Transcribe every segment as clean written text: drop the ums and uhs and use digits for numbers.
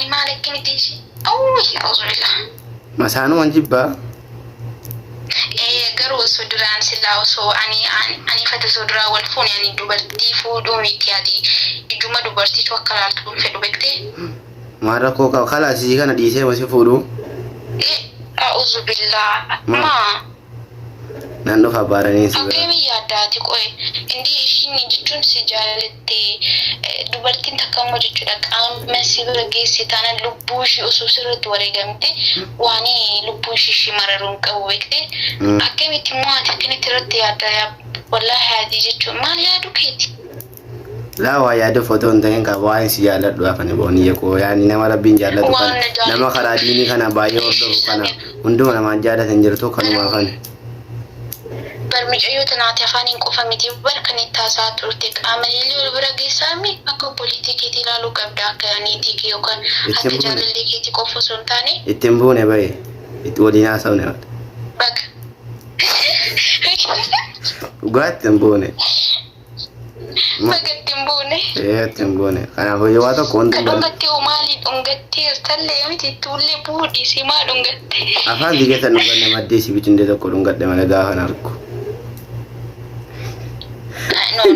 مالك كنتيش أوه أعوذ بالله مسانو انجبا قروا سودران سلا وسو أني فتى سودرا والفون يعني دوبرتي فودو ميكيادي يجوما دوبرتي توكلالتون في دوبكتي مارا كوكا خلاص يجي كان ديسه وسي فودو أعوذ بالله ما نانو خبرني سي أكيمي ياداتي كوي إندي إشيني جتون سجالتي دوبرتين تكامو جتودك مسيبر جيسي تانا لبوشي أسوسرت ورقمتي واني لبوشي شماررون قوبكتي أكيمي تمواتي كنت رد يادا والله هذه جتون ما يادو كيتي لا ويادو فوتون تين كواين سجالت دوا كان بوني يكو يعني نما ربين جالت كان نما خراديني كان بايو دو كان وندو نما جالت انجرتو كان ما كان برمجيو تناتي أفانين كوفا ميتي بركني تاسات روتك عملي برجع سامي أكو بوليتيكي تلالو كبداك يعني تيجي يوكان حتى جال اللي كي تكوفو سلطاني يتمبونه باي يتودينا سونه بق وقعد تمبونه بق تمبونه تمبونه أنا هو جواتو كون دونغتي ومالي دونغتي استلي يمتي تولي بودي سيما دونغتي أفان ديجة تنوغان نمدي سبيتين ده تكو دونغت ده ملقاها ناركو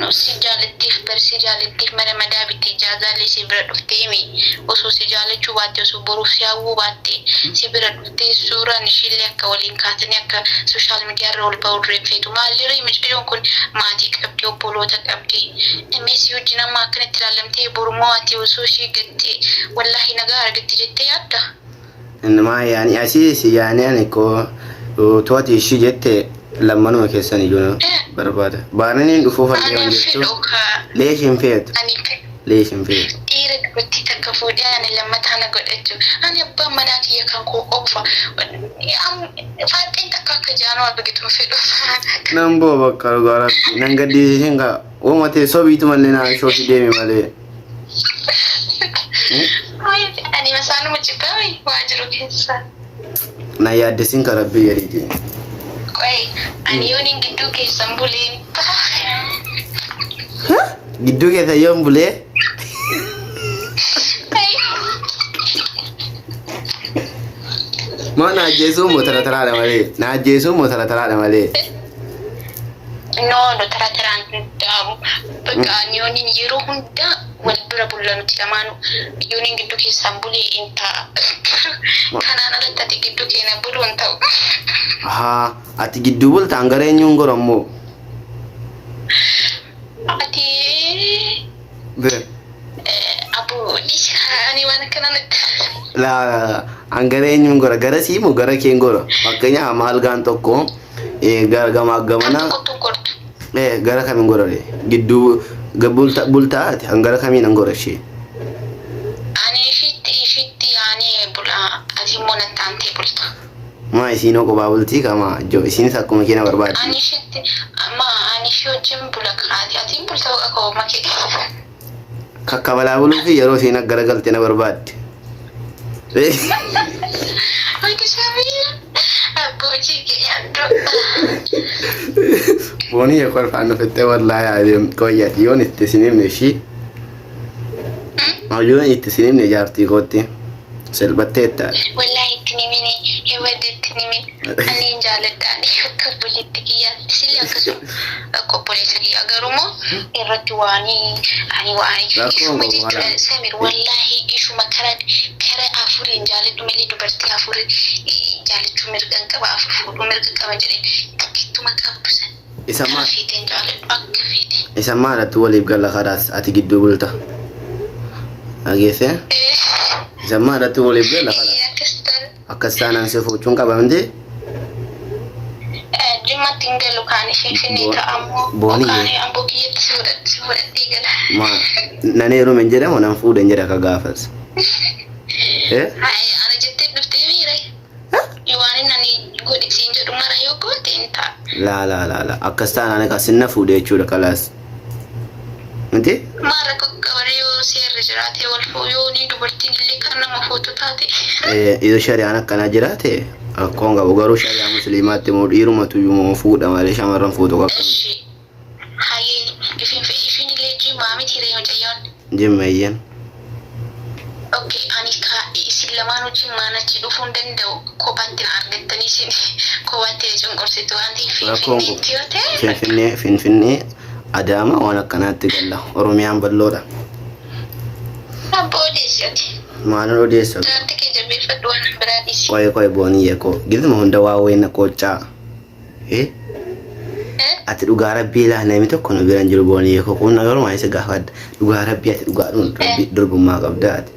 no sijaletif per sijaletif mana madabiti jaza li sibra duftemi oso sijalechu wate oso borufia wate sibra dufte sura nishile akka walin katani akka social media role powder fetu malire mijon kun mati kabdi opolota kabdi emesi yujina ma kan tilalamte burmo ati oso shigatti wallahi nagar gatti jette yadda inma yani asisi yani aniko تواتي شيء جت لما نو كيسان يجون بربادة بارنين دفوفا اليوم جتو ليش ينفيد ليش ينفيد إيرك بتي تكفودي أنا لما تانا قدرتو أنا أبا مناكي يكان كو أوفا أم فاتين تكاك جانو بقيتو في دوفا نمبو بكارو غارات ننقدي شنكا وما تسوبي تملينا شوشي ديمي مالي أنا مسانو مجبامي واجرو كيسا na yaaddesin ka rabbi yarite ani yonin giddu ke sambule giddu ke sayon bule ma na jesu mo tara da male na jesu mo tara da male no do tara da baka ani yonin yero hunda wal dura bullanu tilamanu yonin giddu ke sambule inta kanana da tati giddu ke na bulun taw ha ati giddu bul tangare nyungoro mo ati be abu ani wana kanana la angare nyungoro gara si mo gara ke ngoro makanya amal gan tokko gara gama gamana gara kami ngoro le giddu gabulta bulta ati angara kami ngoro shi ani fitti yani bula ati mona tanti bulta ma isino ko babulti kama jo isin sakko makina barbadi ani fitti ma ani shojim bula kadi ati bulta ko maki kakkabala bulu fi yaro sina garagalte na barbadi ay kisabiya aboji ke yando boni ya kwal fanno fette wallahi ya ko ya yon ittisinim ne shi ayo ittisinim ne jarti gotti selbateta wallahi tinimini hewade tinimi ani jalatani kabulitti sila kaso ko polisi agarumo irratwani ani wani samir wallahi ishu makarat kare afurin jalatu meli dubarti afurin jalatu mirgan kaba afu mirgan kaba jere kitu makabusa isama fitin jalatu akfiti isama la tuwali bgalla khalas ati giddu bulta agese isama la tuwali bgalla khalas akastana nsefu chunga bande juma tinggal kan fini ka ammo boni ambo kiyet surat tigala ma naneru men jere mo nan fuude jere ka gafas ay ana jette dufte mire iwani nani godi sinjo dumara yoko tenta la akastana ne ka sinna fuude chuda kalas nti mara ko kawariyo sirri jirate wal foyoni dubartin li kana ma foto tati ido shari'ana kana jirate akonga bugaru sharia muslimati mudiru matu yumo fuda male shamaran foto ka haye ifin leji mami tire yon jayon jimmayen Okay, ani ka isin lamaan wajjin maanachi dhufuun danda'u kophaatti na argattanii isin kophaatti cunqursitu waan ta'eef Finfinneetti yoo ta'e. Finfinnee Adaama waan akkanaatti galla Oromiyaan balloodha. Abbo odeessati. Maal odeessu? Daanti kee jabeeffadhu waan biraadhis. Qoy booniyye ko gizma hunda waa wayna qoccaa. Ati dhugaa rabbii ilaa namni tokko nu biran jiru booniyye ko kun yeroo maa isa gaafadha dhugaa rabbii ati dhugaadhuun rabbii durbummaa qabdaati.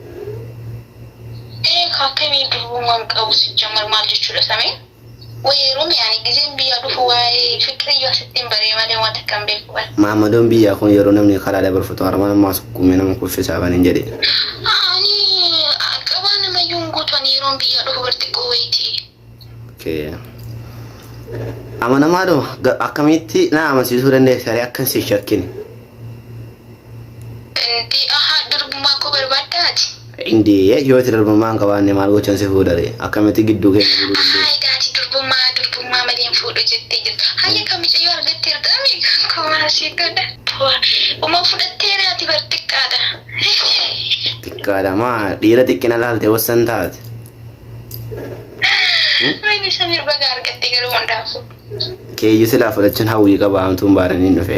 Kakkamii durbummaan qabu sijjamar maal jechuudha samee? Weeruma yaani gizeen biyya dhufu waa'ee fikri yoo asittiin baree malee waan takka hin beeku bara. Maammadoon biyyaa kun yeroo namni karaa dabarfatu harmaan ammaas kummee nama kuffisaa kan hin jedhe. Ani qabaa namayyuun guutuun yeroon biyya dhufu barxiqqoo wayiiti. Amanamaadho akkamitti na amansiisuu dandeessa akkan si shakkine. Inti durbummaa koo barbaaddaati. Indee yoo itti durbummaan qabaanne maal gochan si fuudhare akkamitti gidduu keenya jiru dandeessa. Gaati durbummaa malee fuudhu jettee jirta. Hayya kamicha yoo argattee argame kooma asii godha. Uma fudhatteera ati bar xiqqaadha. Xiqqaadha maa dhiira xiqqina laalte wassan taate. Wayni samir baga argattee garuu hundaafu. Keeyyu silaa fudhachuun hawwii qaba hamtuun baaraniin dhufe.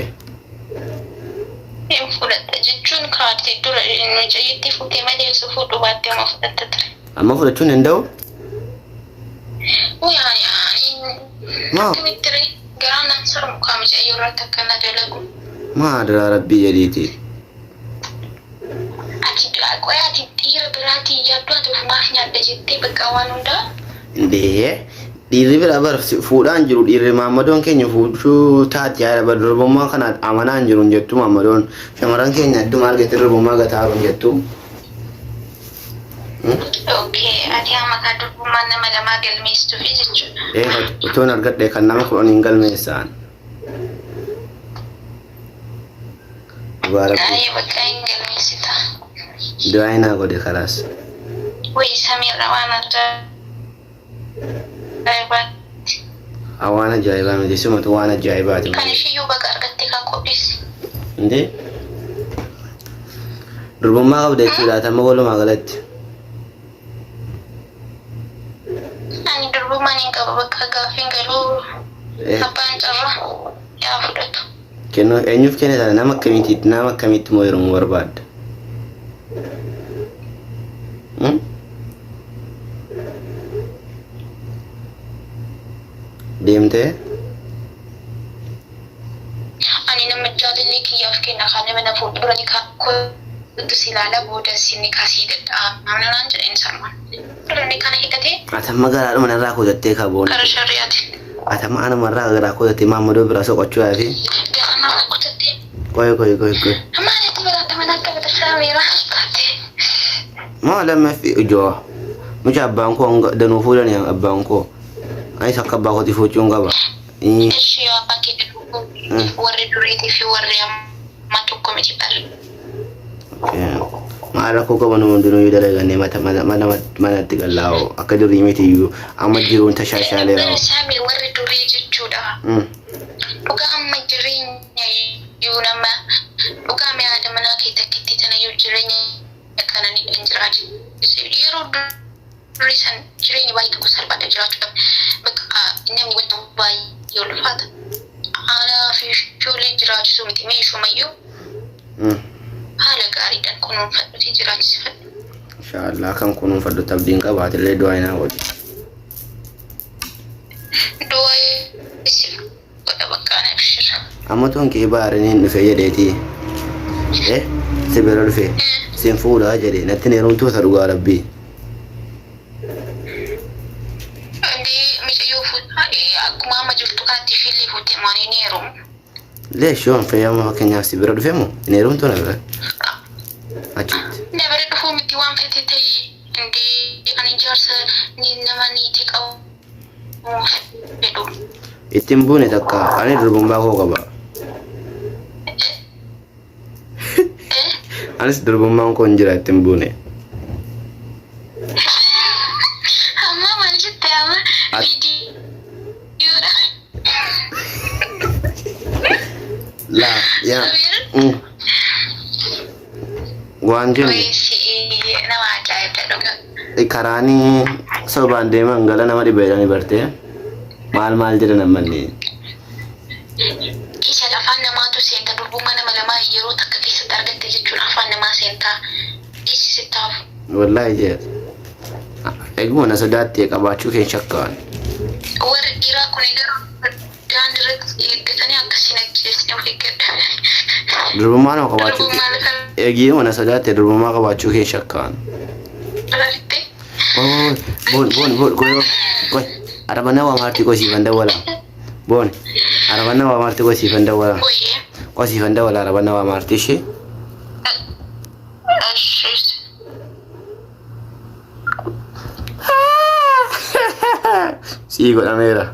Fudhatta jechuun kaartii dura mucayyitti fuutee malee su fuudhu baattee amma fudhatta ture. Amma fudhachuun danda'u? Akkamitti garaan nan sarmu kaa mucayyoo irratti akkana dalagu. Maa daraa rabbii jedhiiti. Ati dhiira biraatii yaaddu ati ofumaaf nyaadda jettee bakka waan hundaa. Indee dhiirri bira bar fuudhaan jiru dhiirri maammadoon keenya fuudhuu taati yaada bar durbummaa kana amanaan jiru jettu maammadoon shamarran keenya adduma argate durbummaa gataaruun jettu. Okay, ati amma kan durbummaan nama lamaa galmeessitu fi jechuudha. Utuun argadhe kan nama kudhan hin galmeessaan. Bakka hin galmeessita. Du'aa naa godhe karaas. Wayii samiirra waan addaa. Waan ajaa'ibaa miti sumatu waan ajaa'ibaati. Kan ishiyyuu bakka argattee kan qopheesse. Indee durbummaa qabda jechuudha tamma walumaa galatti. Ani durbummaan hin qaba bakka gaaffiin galuu abbaan carraa yaa fudhatu. Kennu eenyuuf kennita nama akkamitti moo yeroo barbaadda? Deemtee? Ani nama jaalallee kiyyaaf kenna kan nama na fuuldura ni kootu silaala booda sinni kaasii dadha'a. Namni naan jedheen sarmaan. Dura ni kana hidhatee. Atamma garaadhuma narraa kutattee kaboon. Kara shari'aati. Atamma anuma irraa garaa kutattee maammadoo biraa soqochuu yaafi. Garaa nama kutattee. Qoy. Maalitti biraatti mana akka bata saameera taate. Maa lammeef ijoo. Mucha abbaan koo danuu fuudhanii abbaan koo. Ani sakka abbaa kooti fuuchuun qaba. Ishee abbaan kee warri duriitii fi warri ammaa tokko miti bara. Maal rakkoo qaban hundinuu dalagannee manatti gallaa'u akka durii miti iyyuu amma jiruun tashaashaalee raawwa. Saamii warri durii jechuudha. Dhugaa amma jireenya iyyuu nama dhugaa mi'aadha manaa keessatti tana iyyuu jireenya kana ni jiraatu. Yeroo durii san jireenya baay'ee tokko salphaadha jiraachuu qaba. Bakka namni wanta baay'ee ulfaata. Aanaa fi ijoollee jiraachisuu miti meeshumayyuu. Haala gaariidhaan kunuunfadhuutii jiraachisifadhu. Inshaallah kan kunuunfadhu tabdiin qabaatillee du'aa hinaa godhi. Du'aa si godha bakkaan abshira. Amma tuun kee baaraniin dhufe jedheeti. Si bira dhufe siin fuudhaa jedhe natti neerumtoota dhugaa rabbii. Mijayyoo fuudhaa akkuma amma jirtu kanatti fillee fuutee maanii neerumu. Leeshoon fayyama fakkeenyaaf si bira dhufeemu neerumtuu na bira. Achitti. Dabare dhufuu miti waan fete ta'e indee ani jaarsa nama niitii qabu fedhu. Ittiin buune takka ani durbummaa koo qaba. Anis durbummaan koo hin jira ittiin buune. Amma maal jette amma viidiyoodha. Laa yaa. Waan jennu. Nama ajaa'ibaa. karaanii sobaan deeman gala nama dhibeedhaan bartee maal jedhan ammallee. Isa afaan namaatu seenta durbummaa nama lamaa yeroo takka keessatti argatte jechuudha afaan namaa seentaa isi sittaaf. Wallaahi jee eeguma na sodaatti qabaachuu kee shakkaan. Warri dhiiraa kun egaa daandirratti eeggatanii akkasiin ajjeesanii of eeggadha. Durbummaa nama qabaachuu eeguma na sodaatti durbummaa qabaachuu kee shakkaan. Bon arabana waa maartii qosiifan dawwala. Bon arabana waa maartii qosiifan dawwala. Qosiifan dawwala arabana waa maartii ishee. Sii godhameera.